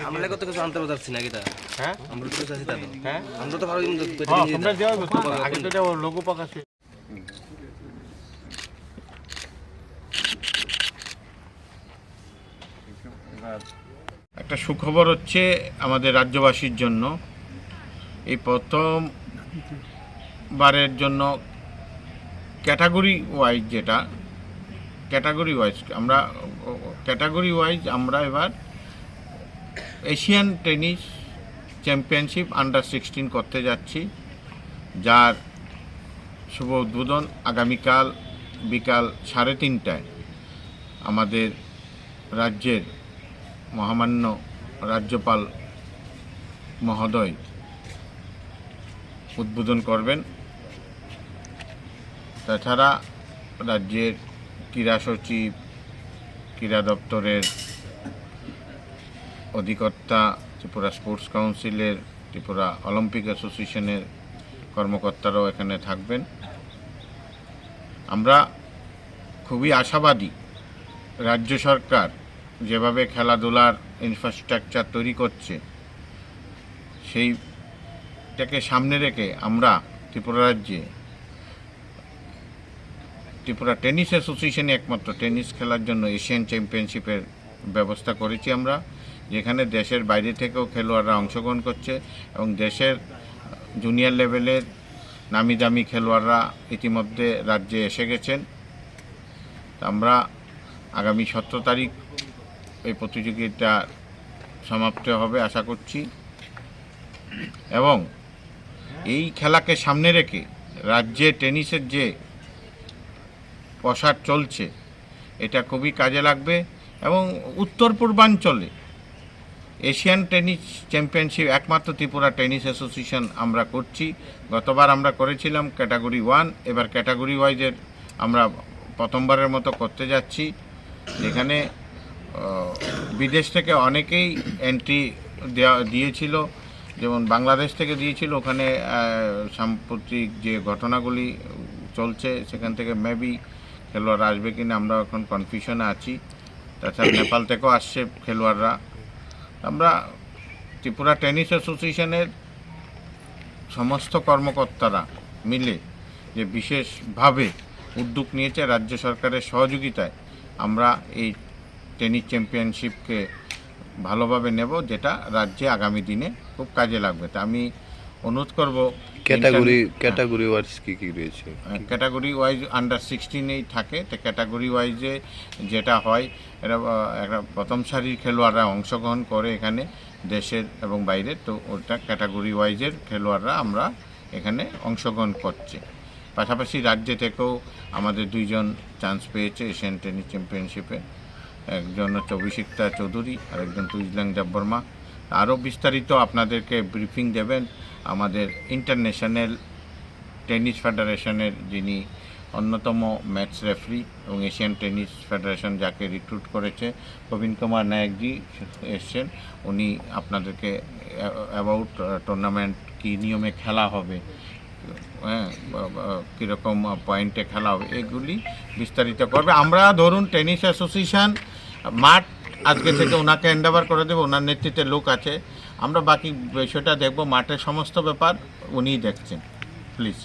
আমরা কত কিছু আনতে পারছি না কিটা হ্যাঁ আমরা তো চাইছি দাদা হ্যাঁ আমরা তো ভালো কিন্তু তোমরা যাও আগে তো যাও লোগো প্রকাশ একটা সুখবর হচ্ছে আমাদের রাজ্যবাসীর জন্য এই প্রথমবারের জন্য ক্যাটাগরি ওয়াইজ আমরা এবার এশিয়ান টেনিস চ্যাম্পিয়নশিপ আন্ডার-16 করতে যাচ্ছি, যার শুভ উদ্বোধন আগামীকাল বিকাল 3:30টায় আমাদের রাজ্যের মহামান্য রাজ্যপাল মহোদয় উদ্বোধন করবেন। তাছাড়া রাজ্যের ক্রীড়া সচিব, ক্রীড়া দপ্তরের অধিকর্তা, ত্রিপুরা স্পোর্টস কাউন্সিলের, ত্রিপুরা অলিম্পিক অ্যাসোসিয়েশনের কর্মকর্তারাও এখানে থাকবেন। আমরা খুবই আশাবাদী রাজ্য সরকার যেভাবে খেলাধুলার ইনফ্রাস্ট্রাকচার তৈরি করছে সেইটাকে সামনে রেখে আমরা ত্রিপুরা রাজ্যে ত্রিপুরা টেনিস অ্যাসোসিয়েশনে একমাত্র টেনিস খেলার জন্য এশিয়ান চ্যাম্পিয়নশিপের ব্যবস্থা করেছি আমরা, যেখানে দেশের বাইরে থেকেও খেলোয়াড়রা অংশগ্রহণ করছে এবং দেশের জুনিয়র লেভেলের নামি দামি খেলোয়াড়রা ইতিমধ্যে রাজ্যে এসে গেছেন। আমরা আগামী 17 তারিখ এই প্রতিযোগিতা সমাপ্ত হবে আশা করছি এবং এই খেলাকে সামনে রেখে রাজ্যে টেনিসের যে প্রসার চলছে এটা খুবই কাজে লাগবে এবং উত্তর পূর্বাঞ্চলে এশিয়ান টেনিস চ্যাম্পিয়নশিপ একমাত্র ত্রিপুরা টেনিস অ্যাসোসিয়েশন আমরা করছি। গতবার আমরা করেছিলাম ক্যাটাগরি 1, এবার ক্যাটাগরি ওয়াইজের আমরা প্রথমবারের মতো করতে যাচ্ছি, যেখানে বিদেশ থেকে অনেকেই এন্ট্রি দিয়েছিল, যেমন বাংলাদেশ থেকে দিয়েছিল। ওখানে সাম্প্রতিক যে ঘটনাগুলি চলছে সেখান থেকে মেবি খেলোয়াড়রা আসবে কিনা আমরা এখন কনফিউশনে আছি। তাছাড়া নেপাল থেকেও আসছে খেলোয়াড়রা। আমরা ত্রিপুরা টেনিস অ্যাসোসিয়েশনের সমস্ত কর্মকর্তারা মিলে যে বিশেষভাবে উদ্যোগ নিয়েছে রাজ্য সরকারের সহযোগিতায়, আমরা এই টেনিস চ্যাম্পিয়নশিপকে ভালোভাবে নেব, যেটা রাজ্যে আগামী দিনে খুব কাজে লাগবে। তা আমি অনুরোধ করব ক্যাটাগরি ওয়াইজ কি রয়েছে, ক্যাটাগরি ওয়াইজ আন্ডার-16 থাকে। তো ক্যাটাগরি ওয়াইজে যেটা হয় এরা একটা প্রথম সারির খেলোয়াড়রা অংশগ্রহণ করে এখানে দেশের এবং বাইরে, তো ওটা ক্যাটাগরি ওয়াইজের খেলোয়াড়রা আমরা এখানে অংশগ্রহণ করছে। পাশাপাশি রাজ্য থেকেও আমাদের 2 জন চান্স পেয়েছে এশিয়ান টেনিস চ্যাম্পিয়নশিপে, একজন হচ্ছে অভিষিক্তা চৌধুরী আর একজন তুইজলাং দেববর্মা। আরও বিস্তারিত আপনাদেরকে ব্রিফিং দেবেন আমাদের ইন্টারন্যাশনাল টেনিস ফেডারেশনের যিনি অন্যতম ম্যাচ রেফারি এবং এশিয়ান টেনিস ফেডারেশন যাকে রিক্রুট করেছে প্রবীণ কুমার নায়কজি এসছেন। উনি আপনাদেরকে অ্যাবাউট টুর্নামেন্ট কী নিয়মে খেলা হবে, হ্যাঁ কীরকম পয়েন্টে খেলা হবে এগুলি বিস্তারিত করবে। আমরা ধরুন টেনিস অ্যাসোসিয়েশন মাঠ আজকে থেকে ওনাকে হ্যান্ডওভার করে দেবো, ওনার নেতৃত্বে লোক আছে, আমরা বাকি বিষয়টা দেখব। মাঠের সমস্ত ব্যাপার উনিই দেখছেন। প্লিজ।